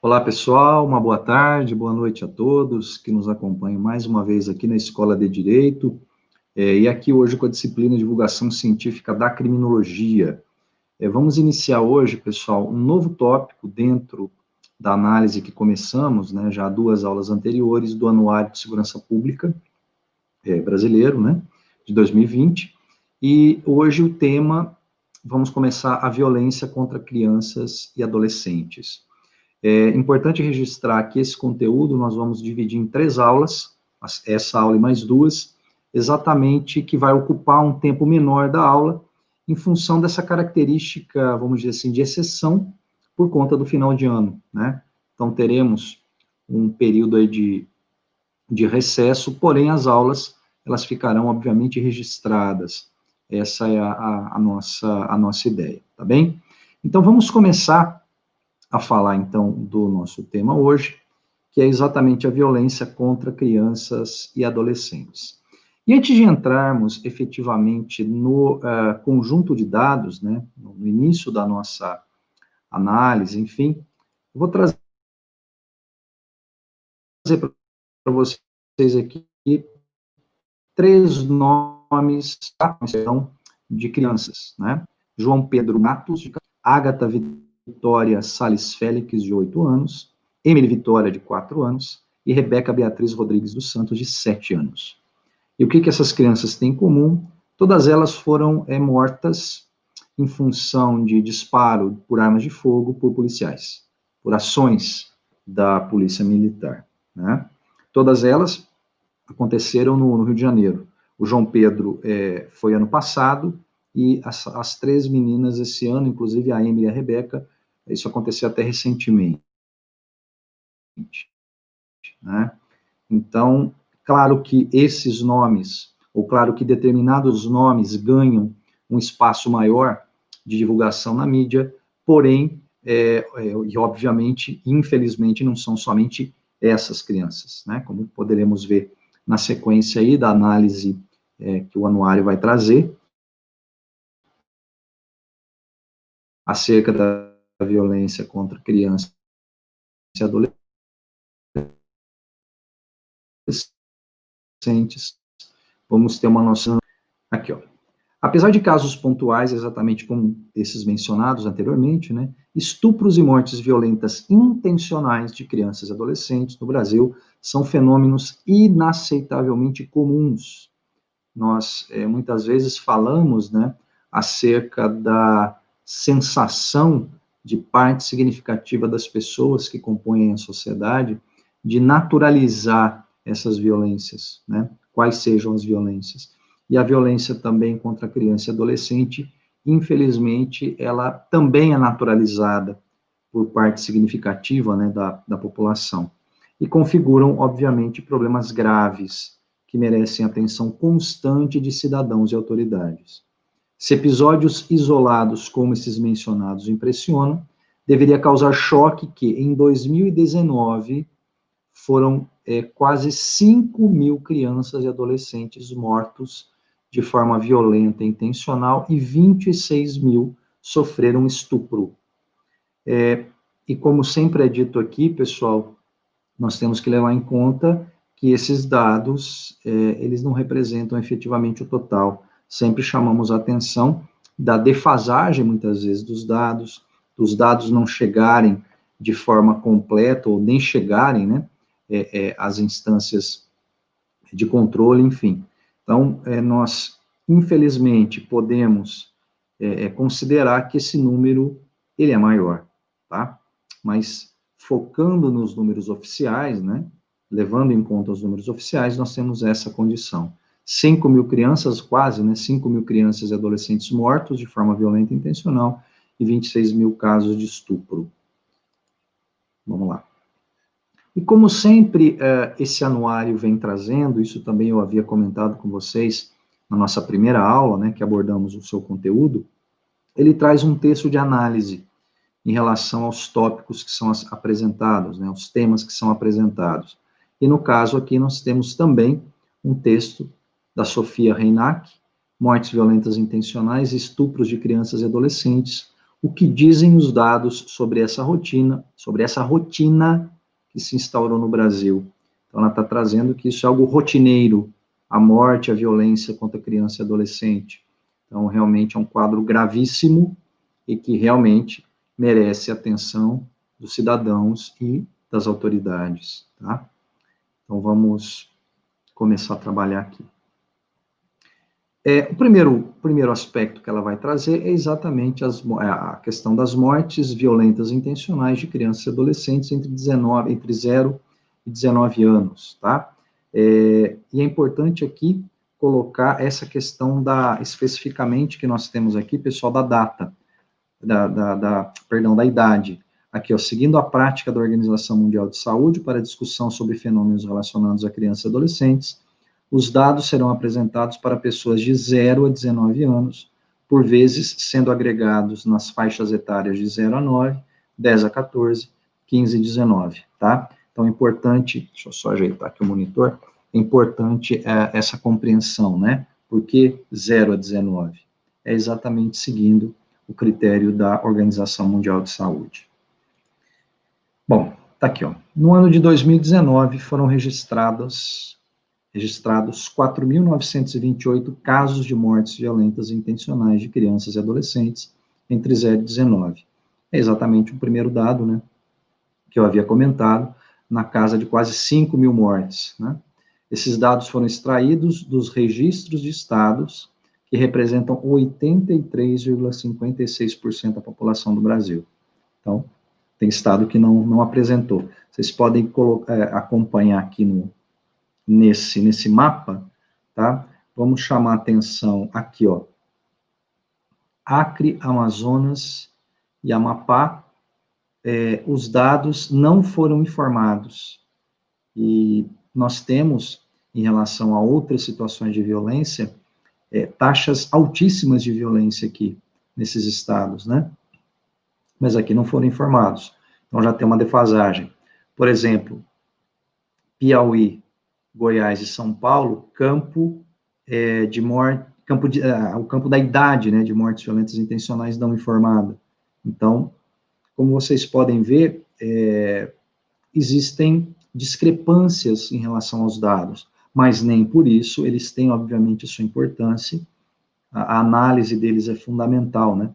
Olá, pessoal, uma boa tarde, boa noite a todos que nos acompanham mais uma vez aqui na Escola de Direito, e aqui hoje com a disciplina de Divulgação Científica da Criminologia. Vamos iniciar hoje, pessoal, um novo tópico dentro da análise que começamos, né, já há 2 aulas anteriores, do Anuário de Segurança Pública brasileiro, né, de 2020, e hoje o tema, vamos começar a violência contra crianças e adolescentes. É importante registrar que esse conteúdo nós vamos dividir em 3 aulas, essa aula e mais 2, exatamente que vai ocupar um tempo menor da aula, em função dessa característica, vamos dizer assim, de exceção, por conta do final de ano, né? Então, teremos um período aí de recesso, porém, as aulas, elas ficarão, obviamente, registradas. Essa é a nossa ideia, tá bem? Então, vamos começar a falar, então, do nosso tema hoje, que é exatamente a violência contra crianças e adolescentes. E antes de entrarmos efetivamente no conjunto de dados, né, no início da nossa análise, enfim, eu vou trazer para vocês aqui 3 nomes de crianças, né? João Pedro Matos, Ágata Vitória Salles Félix, de 8 anos, Emily Vitória, de 4 anos, e Rebeca Beatriz Rodrigues dos Santos, de 7 anos. E o que essas crianças têm em comum? Todas elas foram mortas em função de disparo por armas de fogo por policiais, por ações da polícia militar, né? Todas elas aconteceram no Rio de Janeiro. O João Pedro foi ano passado, e as 3 meninas esse ano, inclusive a Emily e a Rebeca, isso aconteceu até recentemente, né? Então, claro que esses nomes, ou claro que determinados nomes ganham um espaço maior de divulgação na mídia, porém, e obviamente, infelizmente, não são somente essas crianças, né? Como poderemos ver na sequência aí da análise que o anuário vai trazer, acerca da violência contra crianças e adolescentes, vamos ter uma noção aqui, ó. Apesar de casos pontuais, exatamente como esses mencionados anteriormente, né, estupros e mortes violentas intencionais de crianças e adolescentes no Brasil são fenômenos inaceitavelmente comuns. Nós, muitas vezes, falamos, né, acerca da sensação de parte significativa das pessoas que compõem a sociedade de naturalizar essas violências, né, quais sejam as violências. E a violência também contra a criança e adolescente, infelizmente, ela também é naturalizada por parte significativa, né, da população. E configuram, obviamente, problemas graves que merecem atenção constante de cidadãos e autoridades. Se episódios isolados como esses mencionados impressionam, deveria causar choque que, em 2019, foram quase 5.000 crianças e adolescentes mortos de forma violenta e intencional, e 26.000 sofreram estupro. E como sempre é dito aqui, pessoal, nós temos que levar em conta que esses dados, eles não representam efetivamente o total. Sempre chamamos a atenção da defasagem, muitas vezes, dos dados não chegarem de forma completa, ou nem chegarem, né, às instâncias de controle, enfim. Então, nós, infelizmente, podemos considerar que esse número, ele é maior, tá? Mas, focando nos números oficiais, né, levando em conta os números oficiais, nós temos essa condição. 5.000 crianças, quase, né, 5.000 crianças e adolescentes mortos de forma violenta e intencional, e 26.000 casos de estupro. Vamos lá. E como sempre, esse anuário vem trazendo, isso também eu havia comentado com vocês na nossa primeira aula, né, que abordamos o seu conteúdo, ele traz um texto de análise em relação aos tópicos que são apresentados, né, os temas que são apresentados. E no caso aqui nós temos também um texto da Sofia Reinach, Mortes Violentas Intencionais e Estupros de Crianças e Adolescentes, o que dizem os dados sobre essa rotina que se instaurou no Brasil. Então, ela está trazendo que isso é algo rotineiro, a morte, a violência contra criança e adolescente. Então, realmente é um quadro gravíssimo e que realmente merece a atenção dos cidadãos e das autoridades, tá? Então, vamos começar a trabalhar aqui. O primeiro aspecto que ela vai trazer é exatamente a questão das mortes violentas intencionais de crianças e adolescentes entre 0 e 19 anos, tá? E é importante aqui colocar essa questão especificamente que nós temos aqui, pessoal, da data, da idade. Aqui, ó, seguindo a prática da Organização Mundial de Saúde para discussão sobre fenômenos relacionados a crianças e adolescentes, os dados serão apresentados para pessoas de 0 a 19 anos, por vezes sendo agregados nas faixas etárias de 0 a 9, 10 a 14, 15 a 19, tá? Então, é importante, deixa eu só ajeitar aqui o monitor, é importante essa compreensão, né? Por que 0 a 19? É exatamente seguindo o critério da Organização Mundial de Saúde. Bom, tá aqui, ó. No ano de 2019, foram registrados 4.928 casos de mortes violentas intencionais de crianças e adolescentes entre 0 e 19. É exatamente o primeiro dado, né, que eu havia comentado, na casa de quase 5 mil mortes, né. Esses dados foram extraídos dos registros de estados que representam 83,56% da população do Brasil. Então, tem estado que não apresentou. Vocês podem acompanhar aqui nesse mapa, tá? Vamos chamar a atenção aqui, ó. Acre, Amazonas e Amapá, os dados não foram informados. E nós temos, em relação a outras situações de violência, taxas altíssimas de violência aqui, nesses estados, né? Mas aqui não foram informados. Então já tem uma defasagem. Por exemplo, Piauí, Goiás e São Paulo, o campo da idade, né, de mortes violentas intencionais não informada. Então, como vocês podem ver, existem discrepâncias em relação aos dados, mas nem por isso eles têm, obviamente, a sua importância, a análise deles é fundamental, né,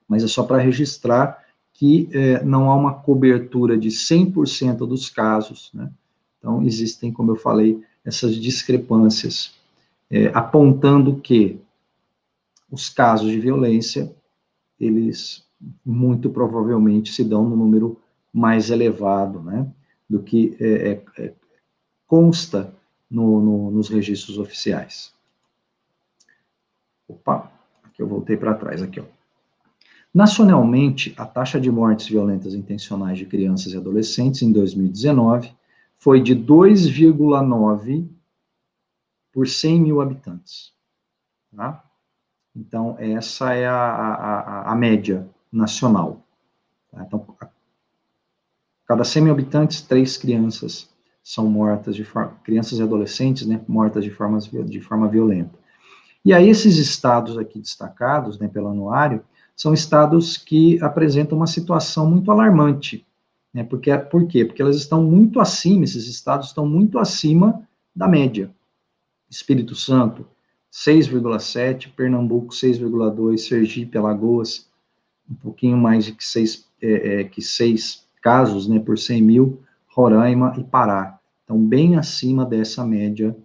mas é só para registrar que não há uma cobertura de 100% dos casos, né, então existem, como eu falei, essas discrepâncias, apontando que os casos de violência, eles muito provavelmente se dão no número mais elevado, né, do que consta nos registros oficiais. Opa, aqui eu voltei para trás, aqui, ó. Nacionalmente, a taxa de mortes violentas intencionais de crianças e adolescentes em 2019 foi de 2,9 por 100 mil habitantes, tá? Então, essa é a média nacional. Tá? Então, a cada 100 mil habitantes, 3 crianças são mortas, crianças e adolescentes, né, mortas de forma violenta. E aí, esses estados aqui destacados, né, pelo anuário, são estados que apresentam uma situação muito alarmante, né, por quê? Porque elas estão muito acima, esses estados estão muito acima da média. Espírito Santo, 6,7, Pernambuco, 6,2, Sergipe, Alagoas, um pouquinho mais de que 6 casos, né, por 100 mil, Roraima e Pará. Então, bem acima dessa média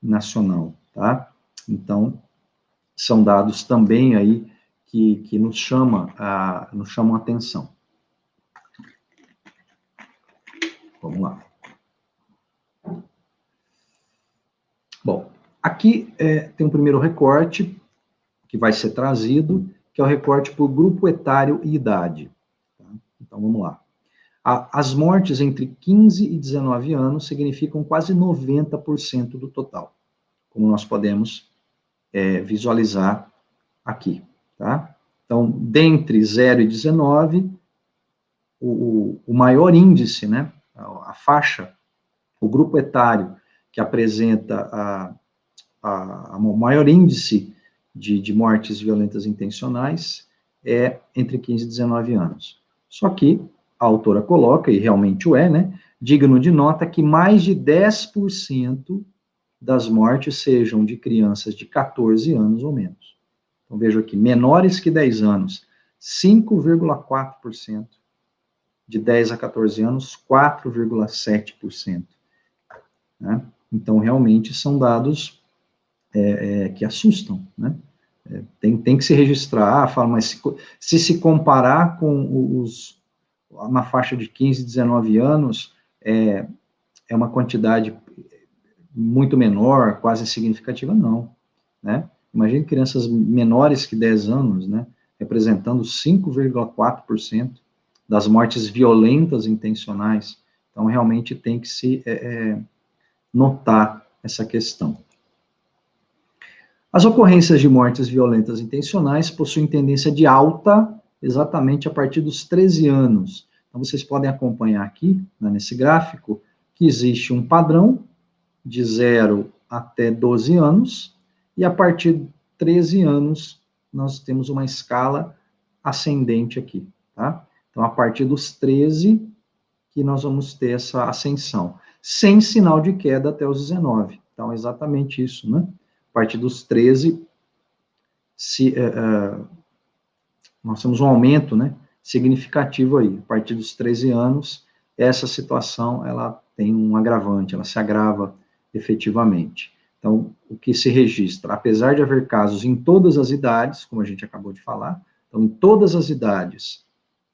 nacional, tá? Então, são dados também aí que nos chamam a atenção. Vamos lá. Bom, aqui tem um primeiro recorte que vai ser trazido, que é o recorte por grupo etário e idade. Tá? Então, vamos lá. As mortes entre 15 e 19 anos significam quase 90% do total, como nós podemos visualizar aqui, tá? Então, dentre 0 e 19, o maior índice, né, a faixa, o grupo etário que apresenta o maior índice de mortes violentas intencionais é entre 15 e 19 anos. Só que a autora coloca, e realmente o é, né, digno de nota que mais de 10% das mortes sejam de crianças de 14 anos ou menos. Então, vejo aqui, menores que 10 anos, 5,4%. De 10 a 14 anos, 4,7%. Né? Então, realmente, são dados que assustam, né? Tem que se registrar, fala, mas se comparar com na faixa de 15, 19 anos, é uma quantidade muito menor, quase insignificativa, não, né? Imagine crianças menores que 10 anos, né, representando 5,4% das mortes violentas intencionais. Então, realmente tem que se notar essa questão. As ocorrências de mortes violentas intencionais possuem tendência de alta exatamente a partir dos 13 anos. Então, vocês podem acompanhar aqui, né, nesse gráfico, que existe um padrão de 0 até 12 anos, e a partir de 13 anos, nós temos uma escala ascendente aqui, tá? Então, a partir dos 13, que nós vamos ter essa ascensão, sem sinal de queda até os 19. Então, é exatamente isso, né? A partir dos 13, nós temos um aumento, né, significativo aí. A partir dos 13 anos, essa situação, ela tem um agravante, ela se agrava efetivamente. Então, o que se registra, apesar de haver casos em todas as idades, como a gente acabou de falar, então, em todas as idades,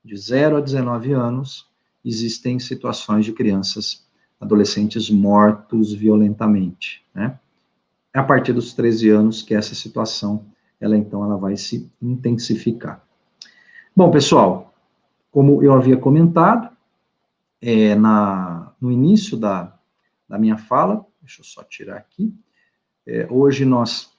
de 0 a 19 anos, existem situações de crianças, adolescentes mortos violentamente, né? É a partir dos 13 anos que essa situação, ela vai se intensificar. Bom, pessoal, como eu havia comentado, no início da minha fala, deixa eu só tirar aqui, hoje nós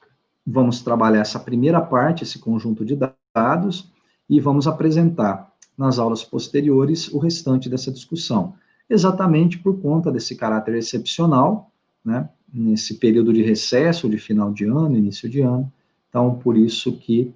vamos trabalhar essa primeira parte, esse conjunto de dados, e vamos apresentar nas aulas posteriores o restante dessa discussão, exatamente por conta desse caráter excepcional, né, nesse período de recesso, de final de ano, início de ano. Então, por isso que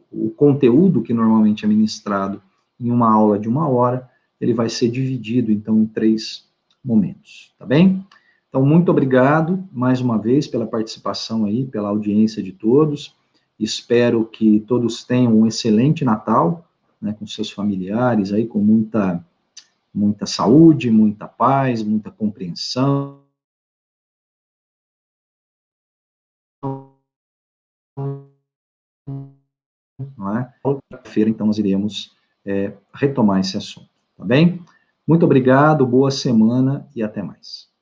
o conteúdo que normalmente é ministrado em uma aula de 1 hora, ele vai ser dividido, então, em 3 momentos, tá bem? Então, muito obrigado, mais uma vez, pela participação aí, pela audiência de todos. Espero que todos tenham um excelente Natal, né, com seus familiares aí, com muita saúde, muita paz, muita compreensão. Não é? Quarta-feira, então, nós iremos retomar esse assunto, tá bem? Muito obrigado, boa semana e até mais.